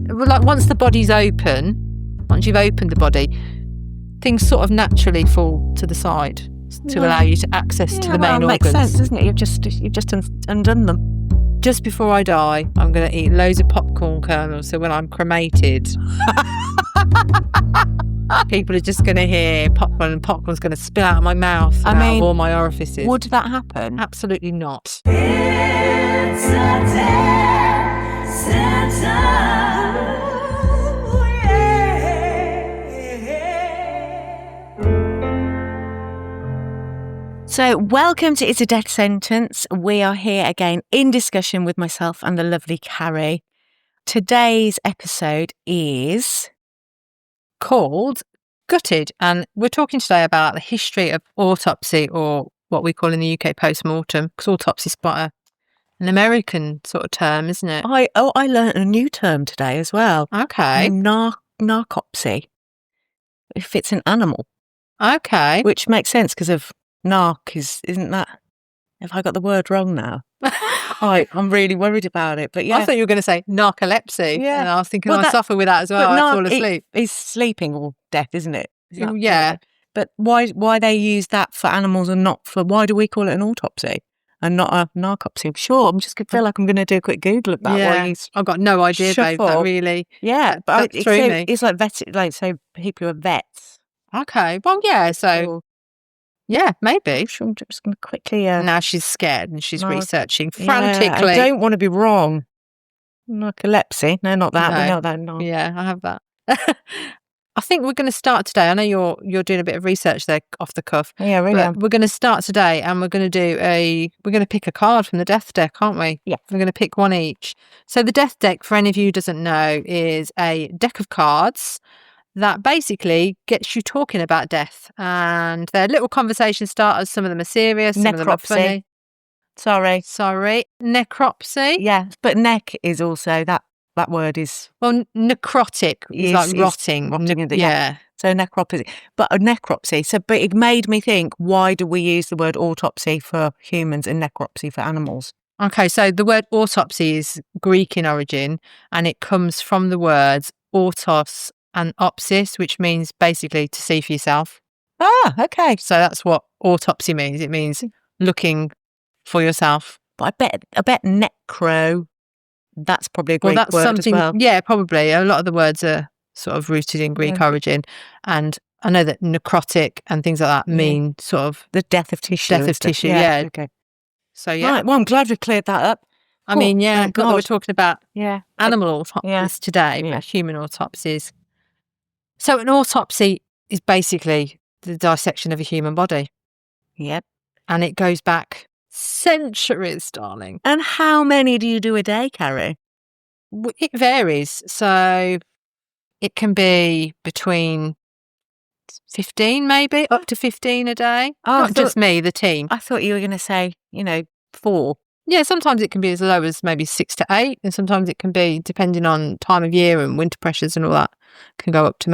like once the body's open, once you've opened the body, things sort of naturally fall to the side to allow you to access to the main organs. Makes sense, doesn't it? You've just undone them. Just before I die, I'm going to eat loads of popcorn kernels. So when I'm cremated, people are just going to hear popcorn, and popcorn's going to spill out of my mouth and out of all my orifices. Would that happen? Absolutely not. It's a death sentence. So welcome to It's a Death Sentence. We are here again in discussion with myself and the lovely Carrie. Today's episode is called Gutted, and we're talking today about the history of autopsy, or what we call in the UK post-mortem, because autopsy is quite an American sort of term, isn't it? I learnt a new term today as well. Okay. Narcopsy. If it's an animal. Okay. Which makes sense because of narc isn't that? Have I got the word wrong now? I'm really worried about it. But yeah, I thought you were going to say narcolepsy. Yeah, and I was thinking I suffer with that as well. I fall asleep. It's sleeping or death, isn't it? Yeah. But why they use that for animals and not for? Why do we call it an autopsy and not a narcopsy? I'm sure. I'm just feel like I'm going to do a quick Google of that. Yeah, I've got no idea, babe. That really. Yeah, but it's like so people who are vets. Okay. Well, yeah. So. Yeah, maybe. I'm just going to quickly... Now she's scared and she's researching frantically. I don't want to be wrong. Narcolepsy. No, not that. No. We know that. No. Yeah, I have that. I think we're going to start today. I know you're doing a bit of research there off the cuff. Yeah, really. We're going to start today, and we're going to pick a card from the death deck, aren't we? Yeah. We're going to pick one each. So the death deck, for any of you who doesn't know, is a deck of cards that basically gets you talking about death, and they're little conversation starters. Some of them are serious, some of them are funny. Sorry. Necropsy. Yeah, but neck is also that word is necrotic is like rotting. Yeah. So necropsy, but a necropsy. But it made me think: why do we use the word autopsy for humans and necropsy for animals? Okay, so the word autopsy is Greek in origin, and it comes from the words autos and opsis, which means basically to see for yourself. Ah, okay. So that's what autopsy means. It means looking for yourself. But I bet necro, that's probably a Greek word as well. Yeah, probably. A lot of the words are sort of rooted in Greek origin. And I know that necrotic and things like that mean sort of... the death of tissue. Yeah. Okay. So, yeah. Right, well, I'm glad we cleared that up. I mean, yeah, not that we're talking about animal autopsies today, but human autopsies. So an autopsy is basically the dissection of a human body. Yep. And it goes back centuries, darling. And how many do you do a day, Carrie? It varies. So it can be between 15, maybe, up to 15 a day. Not just me, the team. I thought you were going to say, 4. Yeah, sometimes it can be as low as maybe 6 to 8, and sometimes it can be, depending on time of year and winter pressures and all that, can go up to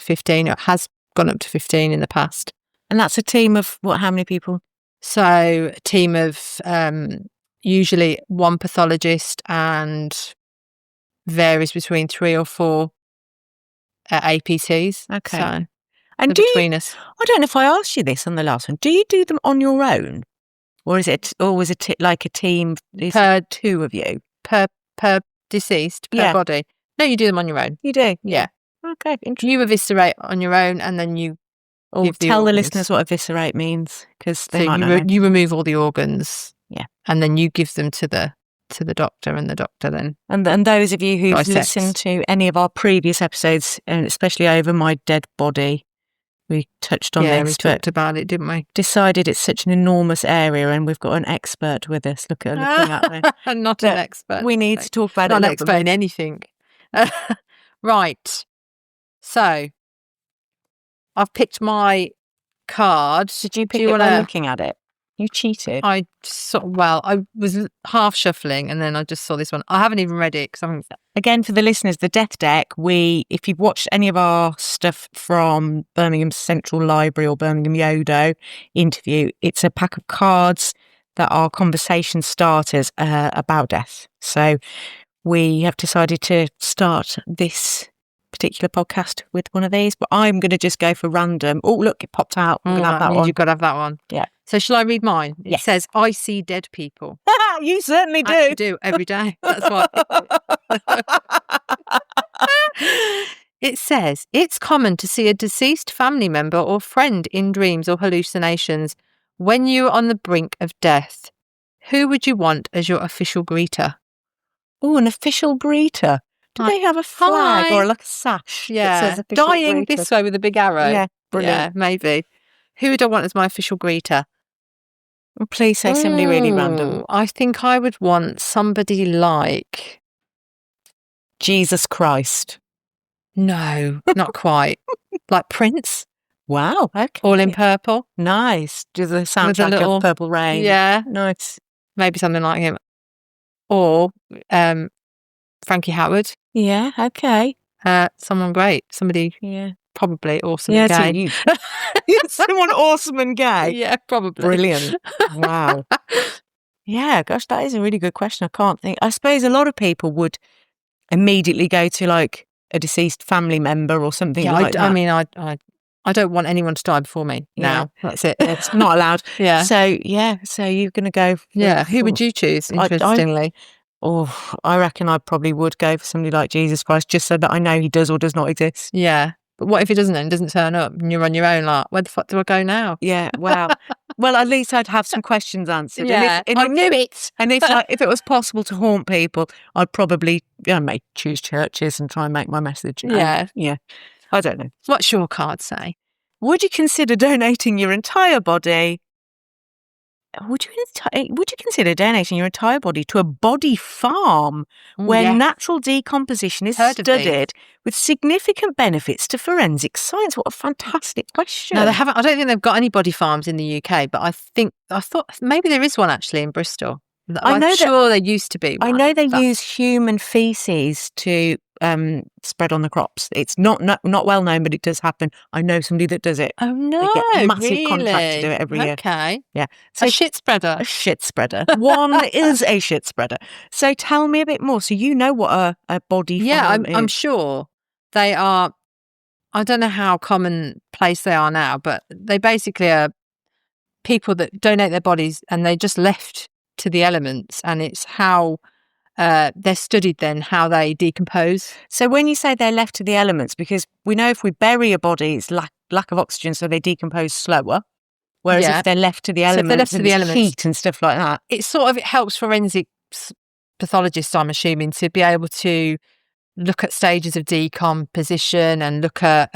15. It has gone up to 15 in the past. And that's a team of how many people? So a team of usually one pathologist, and varies between 3 or 4 APTs. Okay. So, and between us. I don't know if I asked you this on the last one. Do you do them on your own? Or is it always like a team? Per 2 of you? Per deceased, per body. No, you do them on your own. You do? Yeah. Okay, interesting. You eviscerate on your own, and then you tell the listeners what eviscerate means, because they might not know. You remove all the organs. Yeah. And then you give them to the doctor, and the doctor then. And those of you who've listened to any of our previous episodes, and especially over my dead body, we touched on this. Yeah, we talked about it, didn't we? Decided it's such an enormous area, and we've got an expert with us. Looking at me. Not an expert. We need to talk about it. Not an expert in anything. Right. So, I've picked my card. Did you pick it by looking at it? You cheated. I was half shuffling, and then I just saw this one. I haven't even read it because Again, for the listeners, the Death Deck, if you've watched any of our stuff from Birmingham Central Library or Birmingham Yodo interview, it's a pack of cards that are conversation starters about death. So we have decided to start this particular podcast with one of these, but I'm going to just go for random. Oh, look, it popped out. I'm going to have that one. You've got to have that one. Yeah. So shall I read mine? It Yes. says, I see dead people. You certainly do. I actually do every day. That's why. It says, it's common to see a deceased family member or friend in dreams or hallucinations when you are on the brink of death. Who would you want as your official greeter? Oh, an official greeter. Do they have a flag Hi. or like a sash? that Yeah, says official dying greeter? this way with a big arrow. Yeah, brilliant. Yeah, maybe. Who would I want as my official greeter? Well, please say somebody really random. Ooh, I think I would want somebody like... Jesus Christ. No, not quite. Like Prince, Wow. Okay. all in purple. Nice. Do the soundtrack little- of Purple Rain. Yeah, Nice. maybe something like him. Or Frankie Howard. Yeah. Okay. Someone great. Somebody Yeah. probably awesome Yeah. and So gay. someone awesome and gay. Yeah, probably. Brilliant. Wow. Yeah. Gosh, that is a really good question. I can't think. I suppose a lot of people would immediately go to like a deceased family member or something Yeah, like that. I mean, I don't want anyone to die before me Yeah. now. That's it. It's not allowed. Yeah. So you're going to go. Who would you choose, I- interestingly? I reckon I probably would go for somebody like Jesus Christ, just so that I know he does or does not exist. Yeah. But what if he doesn't turn up and you're on your own, like, where the fuck do I go now? Yeah, wow. Well, at least I'd have some questions answered. Yeah, And I knew it. And it's like, if it was possible to haunt people, I'd probably choose churches and try and make my message known. Yeah. Yeah. I don't know. What's your card say? Would you consider donating your entire body? Would you consider donating your entire body to a body farm where yes. natural decomposition is Heard of these. studied with significant benefits to forensic science? What a fantastic question. No, they haven't. I don't think they've got any body farms in the UK, but I thought maybe there is one actually in Bristol. I'm sure there used to be one. I know they use human feces to spread on the crops. It's not well known, but it does happen. I know somebody that does it. Oh no, They get massive really? contracts to do it every year. Okay. Yeah. So a shit spreader. A shit spreader. One is a shit spreader. So tell me a bit more. So you know what a body farm is. I'm sure they are. I don't know how commonplace they are now, but they basically are people that donate their bodies and they just left to the elements, and it's how they're studied then how they decompose. So when you say they're left to the elements, because we know if we bury a body, it's lack of oxygen, so they decompose slower. Whereas if they're left to the elements, heat and stuff like that, it helps forensic pathologists, I'm assuming, to be able to look at stages of decomposition and look at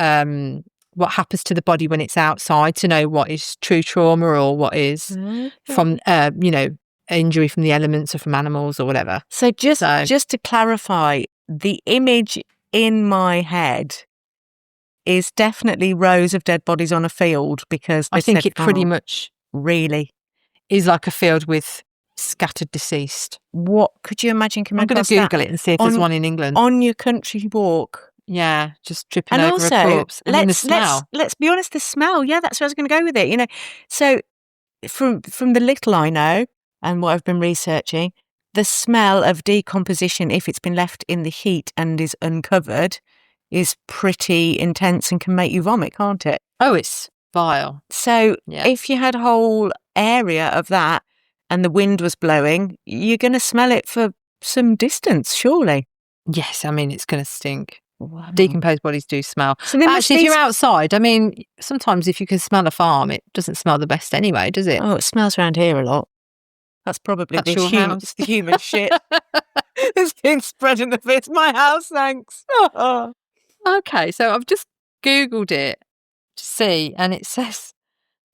what happens to the body when it's outside, to know what is true trauma or what is from injury from the elements or from animals or whatever. So just to clarify, the image in my head is definitely rows of dead bodies on a field, because I think it pretty much really is like a field with scattered deceased. What could you imagine? I'm going to Google it and see if there's one in England. On your country walk. Yeah, just tripping and over also, a corpse. And the smell. Let's be honest, the smell. Yeah, that's where I was going to go with it. So from the little I know and what I've been researching, the smell of decomposition, if it's been left in the heat and is uncovered, is pretty intense and can make you vomit, can't it? Oh, it's vile. So if you had a whole area of that and the wind was blowing, you're going to smell it for some distance, surely. Yes, I mean, it's going to stink. Wow. Decomposed bodies do smell. So actually, if you're outside, I mean, sometimes if you can smell a farm, it doesn't smell the best anyway, does it? Oh, it smells around here a lot. That's probably the human shit that's being spread in the it's my house, thanks. Oh. Okay, so I've just Googled it to see, and it says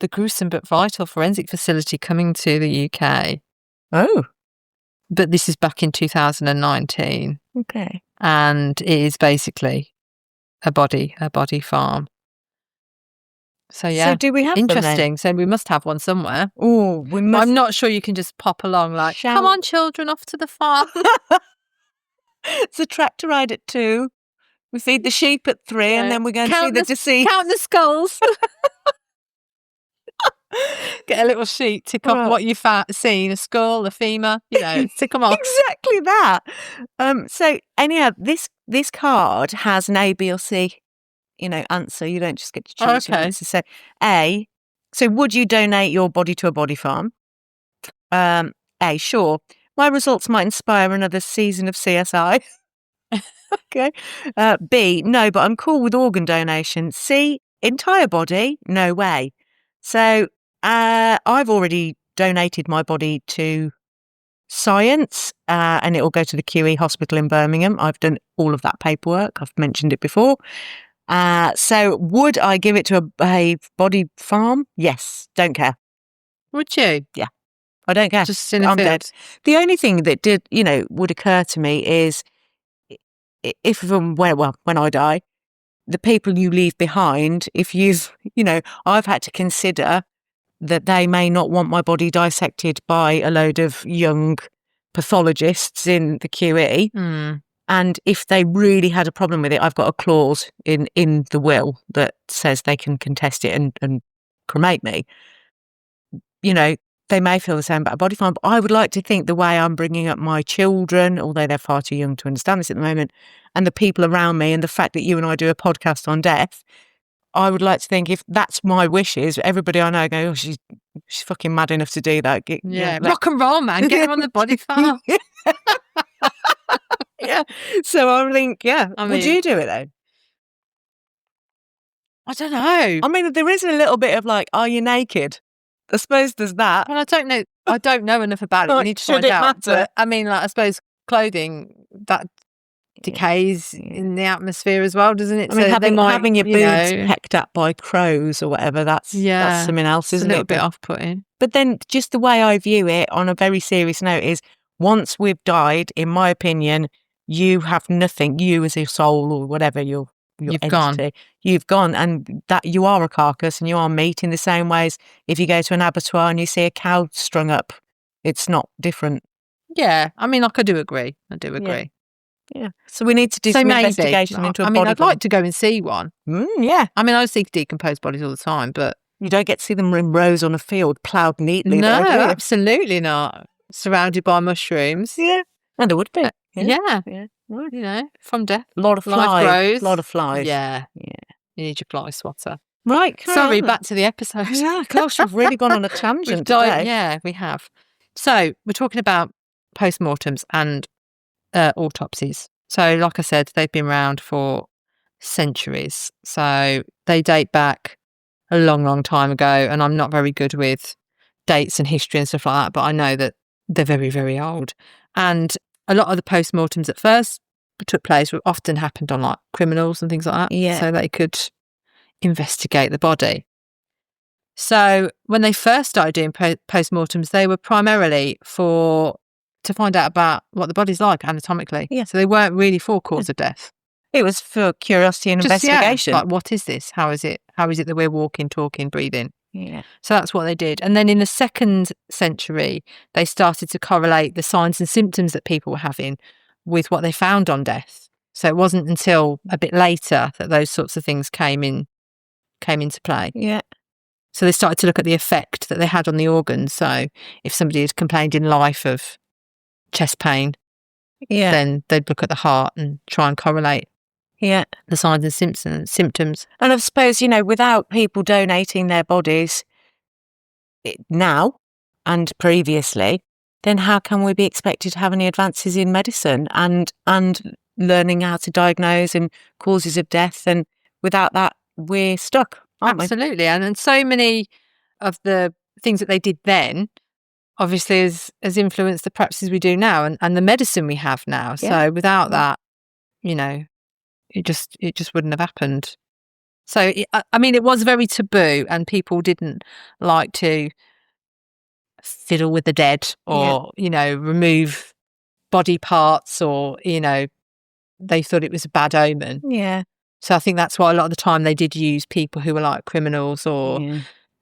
the gruesome but vital forensic facility coming to the UK. Oh. But this is back in 2019. Okay. And it is basically a body farm. So yeah. So do we have interesting? So we must have one somewhere. Oh, we must. I'm not sure you can just pop along like, come on, children, off to the farm. It's a tractor ride at 2. We feed the sheep at 3, and then we're going to see the deceased. Count the skulls. Get a little sheet, tick off Right. what you've seen, a skull, a femur, tick them off. Exactly that. So anyhow, this card has an A, B, or C, answer. You don't just get to choose your Okay. answer. So A. So would you donate your body to a body farm? A. Sure. My results might inspire another season of CSI. Okay. B. No, but I'm cool with organ donation. C. Entire body? No way. So I've already donated my body to science, and it will go to the QE hospital in Birmingham. I've done all of that paperwork. I've mentioned it before. So would I give it to a body farm? Yes. Don't care. Would you? Yeah. I don't care. Just in a I'm field. dead. The only thing that did, would occur to me is if when I die, the people you leave behind, if you've, I've had to consider that they may not want my body dissected by a load of young pathologists in the QE. Mm. And if they really had a problem with it, I've got a clause in the will that says they can contest it and cremate me. They may feel the same about a body farm, but I would like to think the way I'm bringing up my children, although they're far too young to understand this at the moment, and the people around me, and the fact that you and I do a podcast on death, I would like to think if that's my wishes, everybody I know go, oh, she's fucking mad enough to do that. Rock and roll, man. Get her on the body farm. Yeah. So I think, would you do it though? I don't know. I mean, there is a little bit of like, are you naked? I suppose there's that. Well, I don't know. I don't know enough about it. We need to find out. Matter? But, I mean, I suppose clothing that decays in the atmosphere as well, doesn't it? I mean, having your boobs know, pecked at by crows or whatever, that's something else, isn't it? A little bit off-putting. But then just the way I view it on a very serious note is once we've died, in my opinion, you have nothing, you as a soul or whatever, you've entity, gone. You've gone, and that you are a carcass and you are meat in the same ways. If you go to an abattoir and you see a cow strung up, it's not different. Yeah, I mean, I do agree. I do agree. Yeah. So we need to do some investigation into a body. I'd like to go and see one. Yeah. I mean, I see decomposed bodies all the time, but you don't get to see them in rows on a field, ploughed neatly. No, absolutely not. Surrounded by mushrooms. Yeah. And there would be. Yeah. From death. A lot of flies. A lot of flies. Yeah. You need your fly swatter. Right. Sorry, back to the episode. Yeah, gosh, we've really gone on a tangent today. Yeah, we have. So we're talking about postmortems and autopsies. So like I said, they've been around for centuries. So they date back a long, long time ago. And I'm not very good with dates and history and stuff like that, but I know that they're very, very old. And a lot of the postmortems at first took place often happened on like criminals and things like that. Yeah. So they could investigate the body. So when they first started doing postmortems, they were primarily to find out about what the body's like anatomically. Yeah. So they weren't really for cause of death. It was for curiosity and investigation. Like, what is this? How is it that we're walking, talking, breathing? Yeah. So that's what they did. And then in the 2nd century, they started to correlate the signs and symptoms that people were having with what they found on death. So it wasn't until a bit later that those sorts of things came into play. Yeah. So they started to look at the effect that they had on the organs. So if somebody had complained in life of chest pain, then they'd look at the heart and try and correlate the signs and symptoms. And I suppose, without people donating their bodies now and previously, then how can we be expected to have any advances in medicine and learning how to diagnose and causes of death? And without that, we're stuck, aren't we? Absolutely. And so many of the things that they did then obviously has influenced the practices we do now and the medicine we have now. Yeah. So without that, it just wouldn't have happened. So, it was very taboo and people didn't like to fiddle with the dead or, remove body parts or, they thought it was a bad omen. Yeah. So I think that's why a lot of the time they did use people who were like criminals or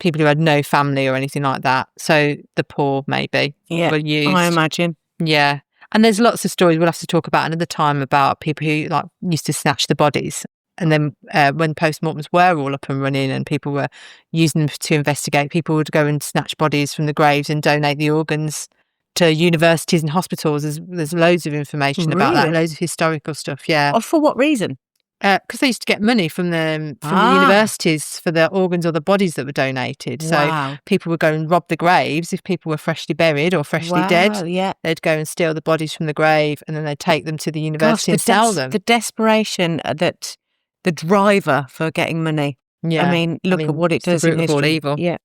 people who had no family or anything like that. So the poor maybe were used. I imagine. Yeah. And there's lots of stories we'll have to talk about another time about people who like used to snatch the bodies And then when postmortems were all up and running and people were using them to investigate, people would go and snatch bodies from the graves and donate the organs to universities and hospitals. There's loads of information about that, Really? loads of historical stuff, yeah. Or for what reason? Because they used to get money from the universities for the organs or the bodies that were donated. Wow. So people would go and rob the graves if people were freshly buried or freshly dead. Yeah. They'd go and steal the bodies from the grave and then they'd take them to the university and sell them. The desperation that the driver for getting money. Yeah. I mean, look at what it does the in root of all history. evil. Yeah.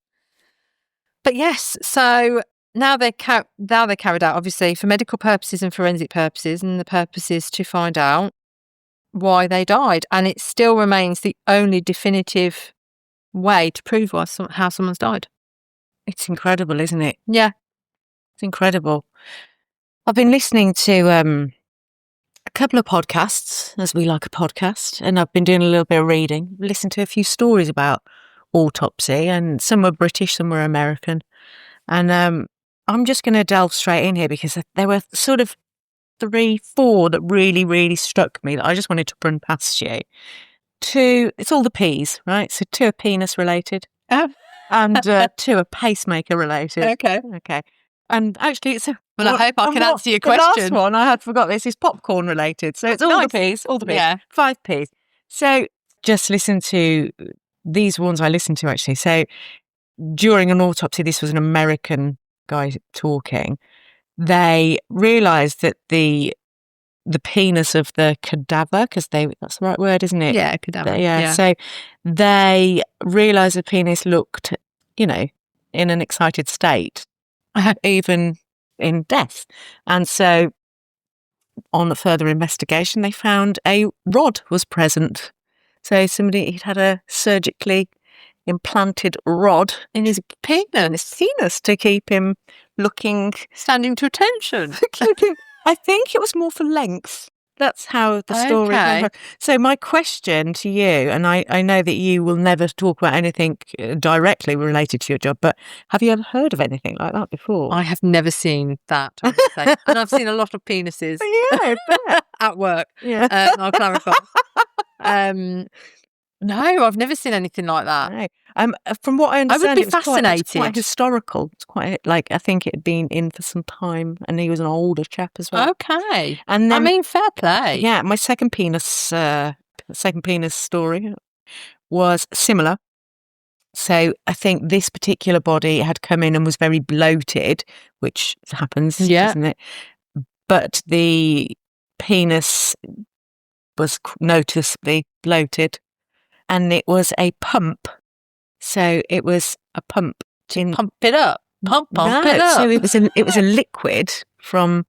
But yes, so now they're carried out, obviously, for medical purposes and forensic purposes, and the purpose is to find out why they died. And it still remains the only definitive way to prove how someone's died. It's incredible, isn't it? Yeah. It's incredible. I've been listening to a couple of podcasts, as we like a podcast, and I've been doing a little bit of reading, listened to a few stories about autopsy, and some were British, some were American. And I'm just going to delve straight in here because there were sort of 3-4 that really, really struck me that I just wanted to run past you. 2, it's all the P's, right? So 2 are penis related and 2 are pacemaker related. Okay. And actually, it's well, I hope I can answer your the last question. one, I had forgot this, is popcorn related. So it's all Nice. the P's, all the P's. Yeah. 5 P's. So just listen to these ones I listened to actually. So during an autopsy, this was an American guy talking. They realised that the penis of the cadaver, because that's the right word, isn't it? Yeah, cadaver. Yeah. So they realised the penis looked, in an excited state, even in death. And so on a further investigation, they found a rod was present. So he'd had a surgically implanted rod In his penis. to keep him looking. Standing to attention. I think it was more for length. That's how the story Okay. came. So my question to you, and I know that you will never talk about anything directly related to your job, but have you ever heard of anything like that before? I have never seen that, I would say. And I've seen a lot of penises Yeah, I bet. at work. Yeah. I'll clarify. No, I've never seen anything like that. No. From what I understand, be it was It's fascinated. quite historical. It's quite I think it had been in for some time, and he was an older chap as well. Okay. And then, fair play. yeah, my second penis story was similar. So I think this particular body had come in and was very bloated, which happens, Yeah. doesn't it? But the penis was noticeably bloated, and it was a pump. So it was a pump. Pump it up. Pump it up. So it was a liquid from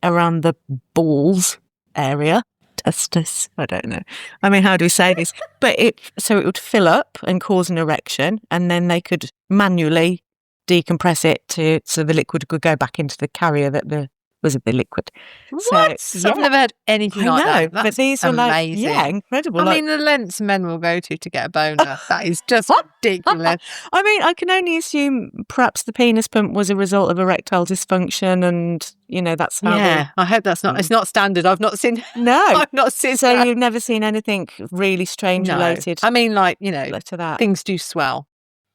around the balls area. Testis. I don't know. I mean, how do we say this? But it would fill up and cause an erection, and then they could manually decompress it so the liquid could go back into the carrier that was the liquid. What? So, I've never heard anything I like know, that. but That's these are amazing. incredible. I mean, the lengths men will go to get a boner. That is just ridiculous. I mean, I can only assume perhaps the penis pump was a result of erectile dysfunction, and that's how. Yeah, I hope that's not. It's not standard. I've not seen. No, I've not seen. so that. you've never seen anything really strange No. related. I mean, to that. things do swell.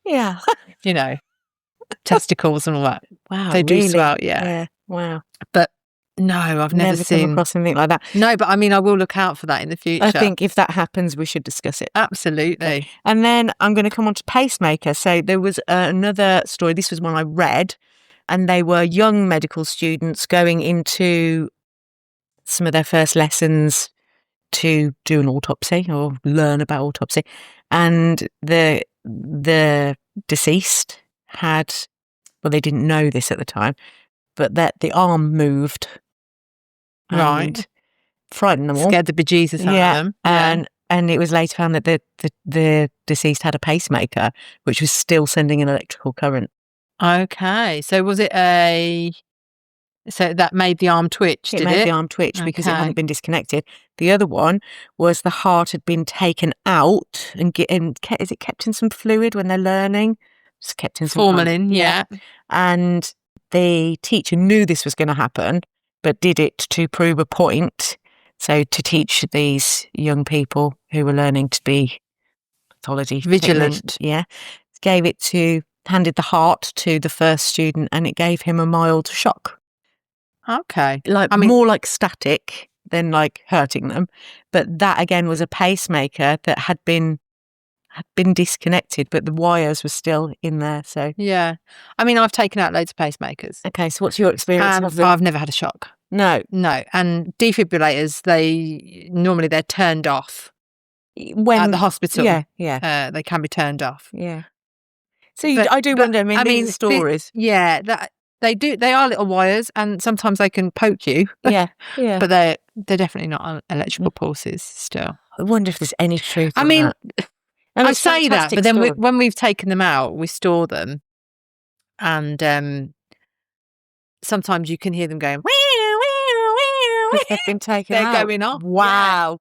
Yeah. Testicles and all that. Wow. They do really? swell. Yeah. Wow. But no, I've never come seen. across anything like that. No, but I mean, I will look out for that in the future. I think if that happens, we should discuss it. Absolutely. And then I'm going to come on to pacemaker. So there was another story. This was one I read, and they were young medical students going into some of their first lessons to do an autopsy or learn about autopsy. And the deceased had, well, they didn't know this at the time, but that the arm moved. Right. Frightened them all. Scared the bejesus out of them. And it was later found that the deceased had a pacemaker, which was still sending an electrical current. Okay. So was it so that made the arm twitch, It did made it? the arm twitch because it Okay. hadn't been disconnected. The other one was the heart had been taken out and is it kept in some fluid when they're learning? It's kept in some Formalin, yeah. And the teacher knew this was going to happen, but did it to prove a point. So to teach these young people who were learning to be pathology Vigilant. technicians, handed the heart to the first student, and it gave him a mild shock. Okay. More like static than like hurting them. But that again was a pacemaker that had been disconnected, but the wires were still in there. So yeah. I mean, I've taken out loads of pacemakers. okay, so what's your experience And of them? I've never had a shock. No. And defibrillators, they're turned off When at the hospital. Yeah. They can be turned off. Yeah. So I do wonder. I mean, these are stories. That they do. They are little wires, and sometimes they can poke you. Yeah. But they're definitely not electrical pulses. Still, I wonder if there's any truth. I in mean, that. I say that, but then story. when we've taken them out, we store them, and sometimes you can hear them going. They've been taken They're out. going off. Wow.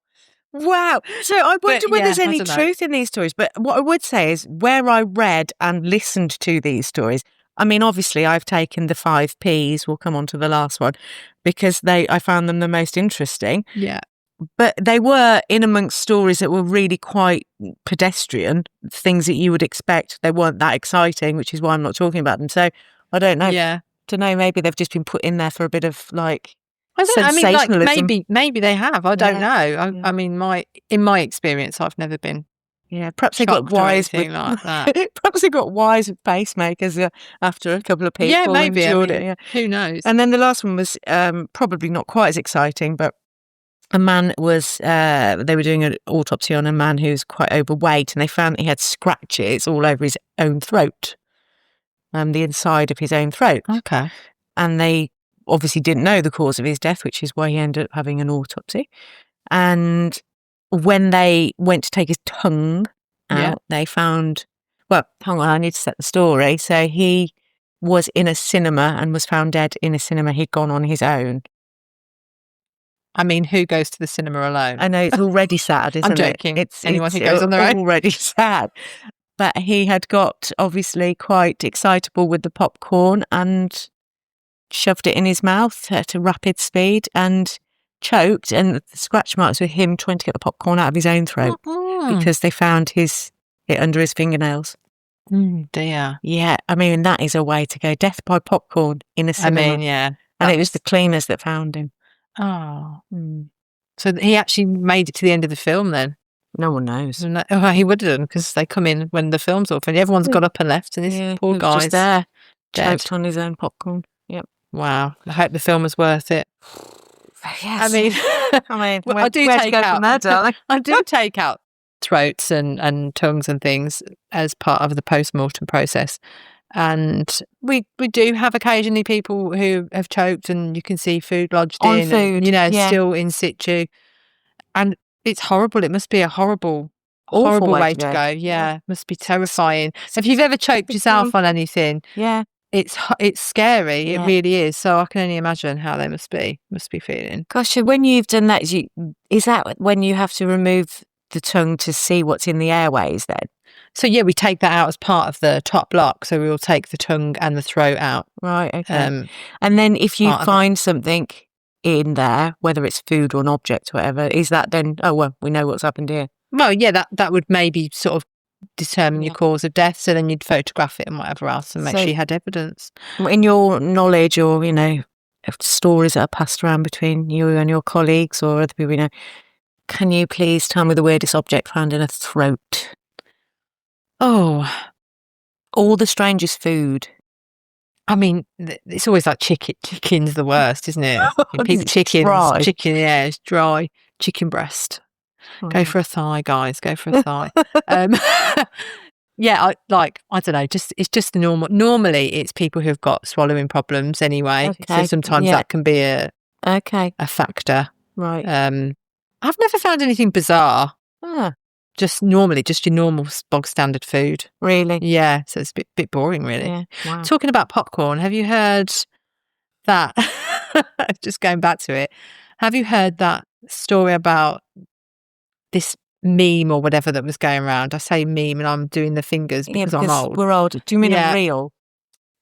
Wow. So I wonder whether there's any truth in these stories. But what I would say is where I read and listened to these stories, I mean, obviously I've taken the 5 Ps, we'll come on to the last one, because I found them the most interesting. Yeah. But they were in amongst stories that were really quite pedestrian, things that you would expect. They weren't that exciting, which is why I'm not talking about them. So I don't know. Yeah. Maybe they've just been put in there for a bit of like I don't know. I mean, sensationalism. maybe they have. I don't know. Yeah. I mean, in my experience, I've never been. Yeah, perhaps they got wise with like that. Perhaps they got wise with pacemakers after a couple of people. Yeah, maybe. Endured it. Yeah. Who knows? And then the last one was probably not quite as exciting, but a man was. They were doing an autopsy on a man who was quite overweight, and they found he had scratches all over his own throat, the inside of his own throat. Okay. And they obviously didn't know the cause of his death, which is why he ended up having an autopsy. And when they went to take his tongue out, they found, well, hang on, I need to set the story. So he was in a cinema and was found dead in a cinema. He'd gone on his own. I mean, who goes to the cinema alone? I know, it's already sad, isn't I'm joking. it? Anyone who goes on their own. Already sad. But he had got obviously quite excitable with the popcorn and shoved it in his mouth at a rapid speed and choked, and the scratch marks were him trying to get the popcorn out of his own throat because they found it under his fingernails. Dear. Yeah, I mean, that is a way to go. Death by popcorn in a cinema. I mean, yeah. And it was the cleaners that found him. Oh. So he actually made it to the end of the film then? No one knows. Oh, he would have done, because they come in when the film's off and everyone's got up and left, and this poor guy's just there, dead. choked on his own popcorn. Yep. Wow. I hope the film was worth it. Yes. I mean, I do take out from there, darling. I do take out throats and tongues and things as part of the post-mortem process. And we do have occasionally people who have choked and you can see food lodged on in, food, and, still in situ. And it's horrible. It must be a horrible way to go. Yeah. Must be terrifying. If you've ever choked yourself on anything, it's scary. It really is. So I can only imagine how they must be feeling. Gosh, so when you've done that, is that when you have to remove the tongue to see what's in the airways then? So yeah, we take that out as part of the top block. So we will take the tongue and the throat out. Right, okay. And then if you find something in there, whether it's food or an object or whatever, is that then, oh, well, we know what's happened here? Well, yeah, that would maybe sort of determine your cause of death. So then you'd photograph it and whatever else and make sure you had evidence. In your knowledge or, stories that are passed around between you and your colleagues or other people, can you please tell me the weirdest object found in a throat? Oh, all the strangest food. I mean, it's always like chicken. Chicken's the worst, isn't it? Chicken, it's dry. Chicken breast. Go for a thigh, guys. Go for a thigh. Yeah, I don't know. It's just the normal. Normally, it's people who've got swallowing problems anyway. Okay. So sometimes that can be a factor. Right. I've never found anything bizarre. Just your normal bog standard food. Really? Yeah. So it's a bit boring, really. Yeah. Wow. Talking about popcorn, have you heard that? Just going back to it, have you heard that story about this meme or whatever that was going around? I say meme and I'm doing the fingers because I'm old. We're old. Do you mean a reel?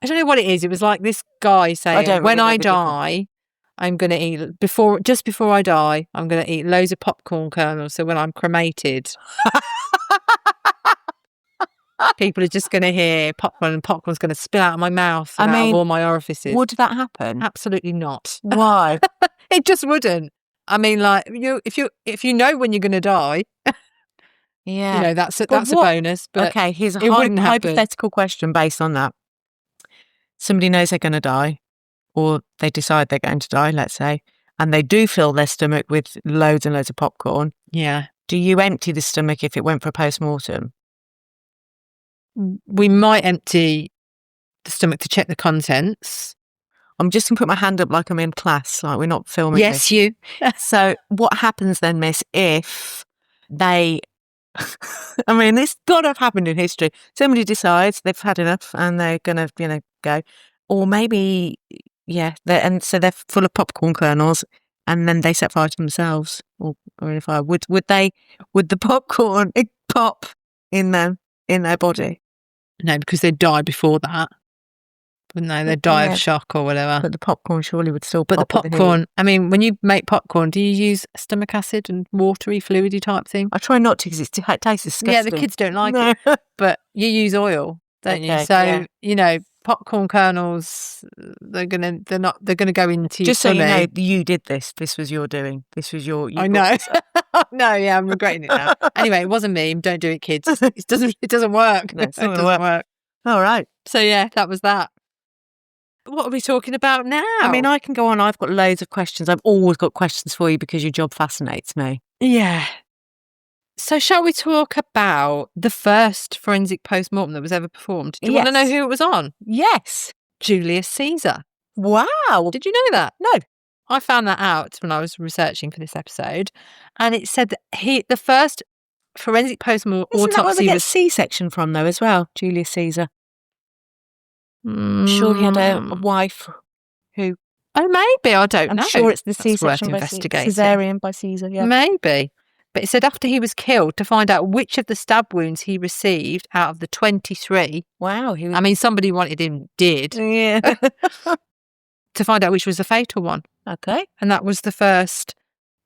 I don't know what it is. It was like this guy saying, when I die, I'm going to eat just before I die. I'm going to eat loads of popcorn kernels. So when I'm cremated, people are just going to hear popcorn, and popcorn's going to spill out of my mouth and out of all my orifices. Would that happen? Absolutely not. Why? It just wouldn't. I mean, like if you know when you're going to die, Yeah. that's a bonus. But okay, here's a wouldn't happen. hypothetical question based on that. Somebody knows they're going to die, or they decide they're going to die, let's say, and they do fill their stomach with loads and loads of popcorn. Yeah. Do you empty the stomach if it went for a post-mortem? We might empty the stomach to check the contents. I'm just going to put my hand up like I'm in class, like we're not filming Yes, this. you. So what happens then, miss, if they... I mean, this got to have happened in history. Somebody decides they've had enough and they're going to, go. Or maybe, so they're full of popcorn kernels and then they set fire to themselves or in a fire. Would the popcorn pop in their body? No, because they'd die before that. Wouldn't they? They'd die of shock or whatever. But the popcorn surely would still pop. But the popcorn, I mean, when you make popcorn, do you use stomach acid and watery, fluidy type thing? I try not to because it tastes disgusting. Yeah, the kids don't like it. But you use oil, don't you? So, popcorn kernels, they're gonna go into just your so tummy. you know, you did this. This was your doing. This was your. I know. No, yeah, I'm regretting it now. Anyway, it wasn't me. Don't do it, kids. It doesn't work. No, it doesn't work. All right. So yeah, that was that. What are we talking about now? I mean, I can go on. I've got loads of questions. I've always got questions for you because your job fascinates me. Yeah. So shall we talk about the first forensic post-mortem that was ever performed? Do you want to know who it was on? Yes. Julius Caesar. Wow. Did you know that? No. I found that out when I was researching for this episode. And it said that the first forensic post-mortem Isn't that where autopsy we get was... C-section from, though, as well? Julius Caesar. Sure he had a wife who... Oh, maybe. I don't know. I'm sure it's the That's C-section worth by investigating. Caesarean by Caesar, yeah. Maybe. But it said after he was killed, to find out which of the stab wounds he received out of the 23. Wow. I mean, somebody wanted him dead. Yeah. To find out which was the fatal one. Okay. And that was the first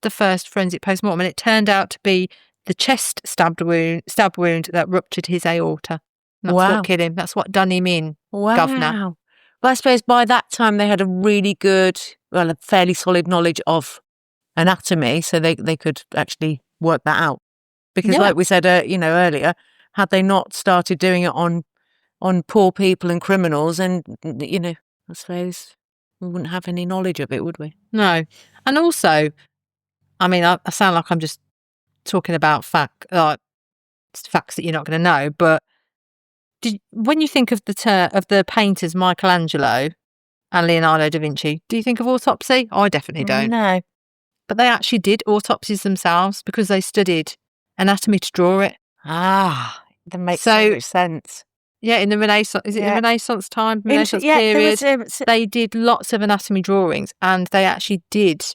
forensic post-mortem. And it turned out to be the chest stab wound that ruptured his aorta. And that's what killed him. That's what done him in, governor. Well, I suppose by that time they had a really good, a fairly solid knowledge of anatomy, so they could actually work that out. Because like we said, earlier, had they not started doing it on poor people and criminals, and, I suppose we wouldn't have any knowledge of it, would we? No. And also, I mean, I sound like I'm just talking about facts that you're not going to know, but when you think of the painters Michelangelo and Leonardo da Vinci, do you think of autopsy? I definitely don't. No. But they actually did autopsies themselves because they studied anatomy to draw it. Ah, that makes so much sense. Yeah, in the Renaissance, is it the Renaissance time? Renaissance period. They did lots of anatomy drawings and they actually did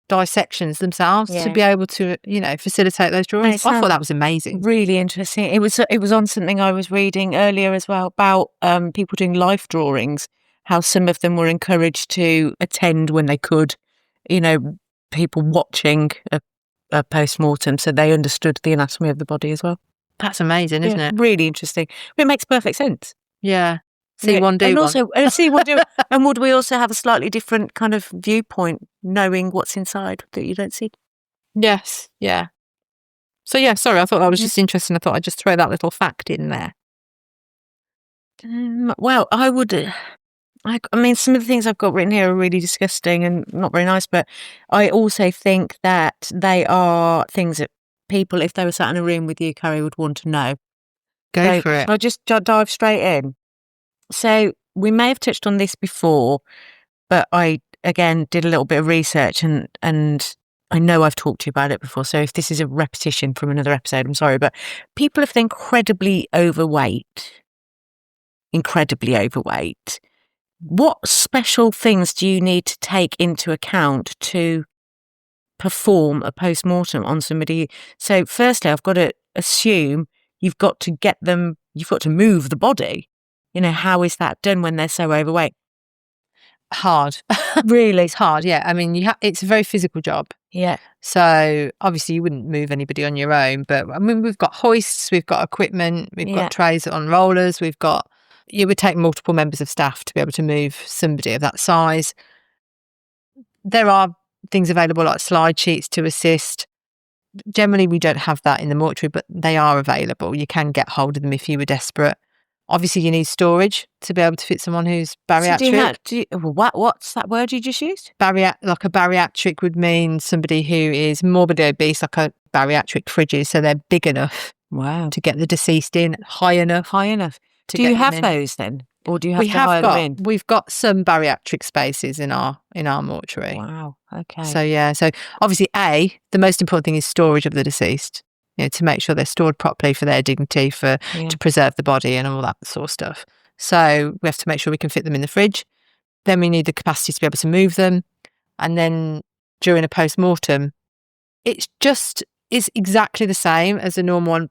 dissections themselves to be able to, facilitate those drawings. I thought that was amazing. Really interesting. It was on something I was reading earlier as well about people doing life drawings, how some of them were encouraged to attend when they could, people watching a post-mortem, so they understood the anatomy of the body as well. That's amazing, isn't it? Really interesting. It makes perfect sense. Yeah. See one, do and one. Also, see one, do one. And would we also have a slightly different kind of viewpoint, knowing what's inside that you don't see? Yes. Yeah. So yeah, sorry, I thought that was just interesting. I thought I'd just throw that little fact in there. Well, I would. I mean, some of the things I've got written here are really disgusting and not very nice, but I also think that they are things that people, if they were sat in a room with you, Carrie, would want to know. Go for it. I'll just dive straight in. So we may have touched on this before, but I, again, did a little bit of research and I know I've talked to you about it before. So if this is a repetition from another episode, I'm sorry, but people are incredibly overweight. What special things do you need to take into account to perform a post-mortem on somebody? So firstly, I've got to assume you've got to move the body. How is that done when they're so overweight? Hard. Really? It's hard, yeah. I mean, it's a very physical job. Yeah. So obviously you wouldn't move anybody on your own, but I mean, we've got hoists, we've got equipment, we've got trays on rollers, it would take multiple members of staff to be able to move somebody of that size. There are things available like slide sheets to assist. Generally, we don't have that in the mortuary, but they are available. You can get hold of them if you were desperate. Obviously, you need storage to be able to fit someone who's bariatric. So what's that word you just used? Like a bariatric would mean somebody who is morbidly obese, like a bariatric fridges, so they're big enough to get the deceased in, high enough. Do you have those then? Or do you have to hire them in? We've got some bariatric spaces in our mortuary. Wow. Okay. So obviously, the most important thing is storage of the deceased. To make sure they're stored properly for their dignity, to preserve the body and all that sort of stuff. So we have to make sure we can fit them in the fridge. Then we need the capacity to be able to move them. And then during a post-mortem, it's exactly the same as a normal one,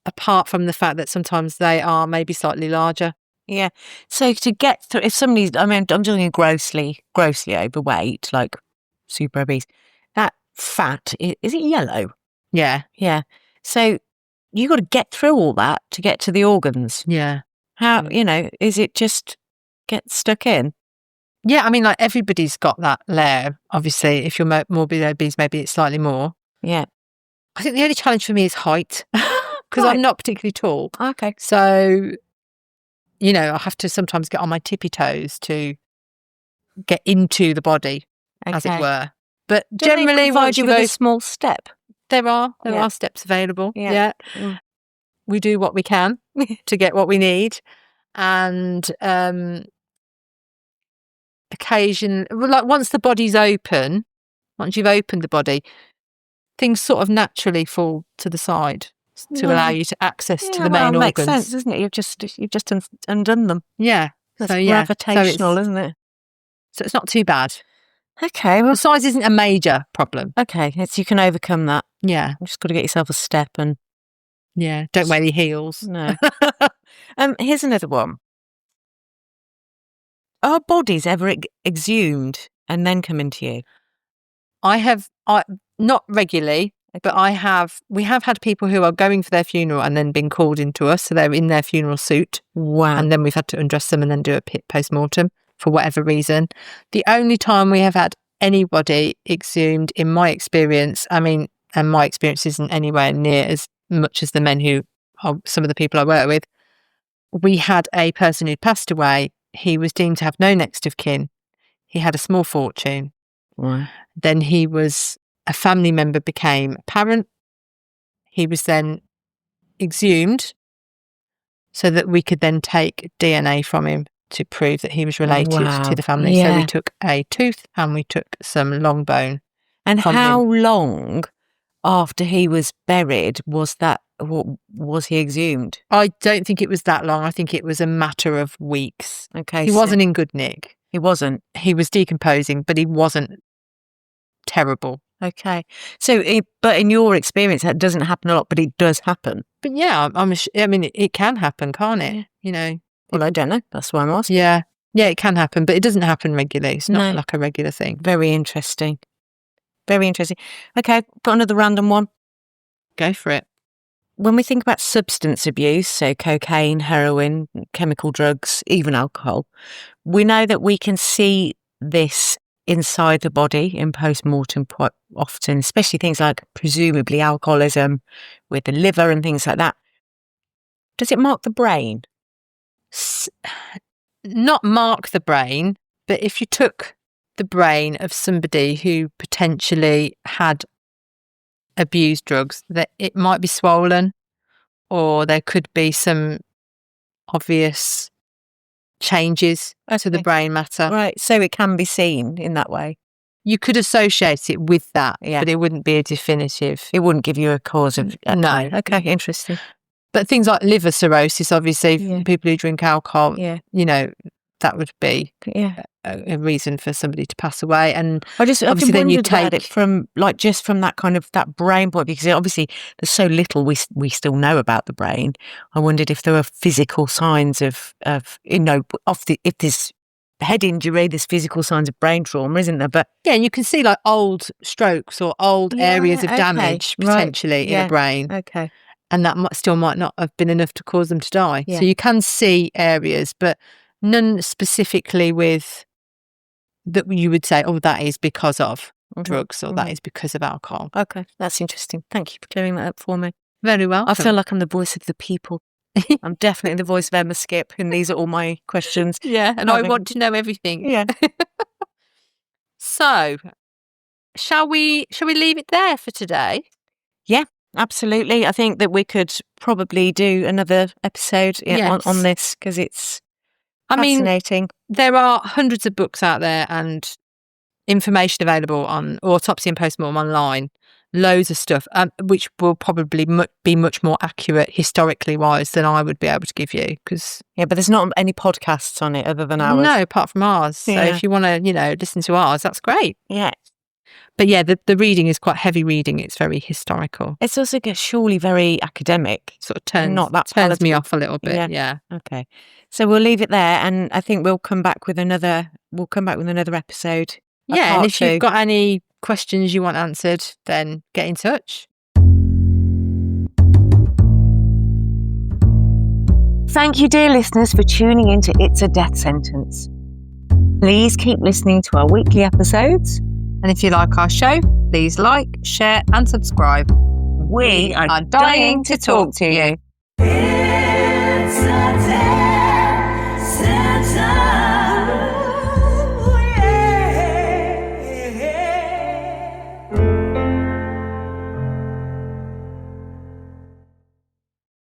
apart from the fact that sometimes they are maybe slightly larger. Yeah. So to get through, if somebody's, I'm talking grossly overweight, like super obese, that fat, is it yellow? Yeah. Yeah. So you got to get through all that to get to the organs. Yeah. How, is it just get stuck in? Yeah. I mean, like everybody's got that layer. Obviously, if you're morbidly obese, maybe it's slightly more. Yeah. I think the only challenge for me is height because I'm not particularly tall. Okay. So, I have to sometimes get on my tippy toes to get into the body, as it were. But generally, they provide you with a small step? There are steps available. Yeah. We do what we can to get what we need. And occasion, like once the body's open, once you've opened the body, things sort of naturally fall to the side to allow you to access to the main organs. Makes sense, doesn't it? You've just undone them. Yeah. That's gravitational, isn't it? So it's not too bad. Okay. Well, the size isn't a major problem. Okay. You can overcome that. Yeah. You've just got to get yourself a step and... Yeah. Don't wear your heels. No. Here's another one. Are bodies ever exhumed and then come into you? Not regularly, but we have had people who are going for their funeral and then been called into us. So they're in their funeral suit. Wow. And then we've had to undress them and then do a post-mortem for whatever reason. The only time we have had anybody exhumed, in my experience, and my experience isn't anywhere near as much as the men who are some of the people I work with. We had a person who'd passed away. He was deemed to have no next of kin. He had a small fortune. Wow. Then a family member became apparent. He was then exhumed so that we could then take DNA from him to prove that he was related to the family. Yeah. So we took a tooth and we took some long bone. And how long after he was buried was he exhumed? I don't think it was that long. I think it was a matter of weeks. Okay. He wasn't in good nick. He wasn't. He was decomposing, but he wasn't terrible. Okay. So, but in your experience, that doesn't happen a lot, but it does happen. But yeah, it can happen, can't it? Yeah. Well, I don't know. That's why I'm asking. Yeah. Yeah, it can happen, but it doesn't happen regularly. It's not like a regular thing. Very interesting. Very interesting. Okay, got another random one. Go for it. When we think about substance abuse, so cocaine, heroin, chemical drugs, even alcohol, we know that we can see this inside the body in post-mortem quite often, especially things like presumably alcoholism with the liver and things like that. Does it mark the brain? Not mark the brain, but if you took the brain of somebody who potentially had abused drugs, that it might be swollen, or there could be some obvious changes to the brain matter. Right, so it can be seen in that way. You could associate it with that, but it wouldn't be a definitive. It wouldn't give you a cause of... No. Okay, interesting. But things like liver cirrhosis, obviously, people who drink alcohol, that would be a reason for somebody to pass away. And I've just obviously then you take it from that kind of that brain point, because obviously there's so little we still know about the brain. I wondered if there were physical signs of if this head injury, there's physical signs of brain trauma, isn't there? But Yeah, and you can see like old strokes or old areas of okay. damage potentially in Yeah. the brain. Okay. And that still might not have been enough to cause them to die. Yeah. So you can see areas, but none specifically with that you would say, oh, that is because of drugs or that is because of alcohol. Okay, that's interesting. Thank you for clearing that up for me. Very well. I feel like I'm the voice of the people. I'm definitely the voice of Emma Skip, and these are all my questions. Yeah, and I want to know everything. Yeah. So, shall we leave it there for today? Yeah, absolutely. I think that we could probably do another episode on this because it's fascinating. There are hundreds of books out there and information available on autopsy and postmortem online. Loads of stuff, which will probably be much more accurate historically wise than I would be able to give you. But there's not any podcasts on it other than ours. No, apart from ours. Yeah. So if you want to, listen to ours, that's great. Yeah. But yeah, the reading is quite heavy reading. It's very historical. It's also surely very academic. Sort of turns palatable. me off a little bit. Yeah. Okay. So we'll leave it there, and I think we'll come back with another episode. Yeah, and if you've got any questions you want answered, then get in touch. Thank you, dear listeners, for tuning into It's a Death Sentence. Please keep listening to our weekly episodes. And if you like our show, please like, share and subscribe. We are dying to talk to you.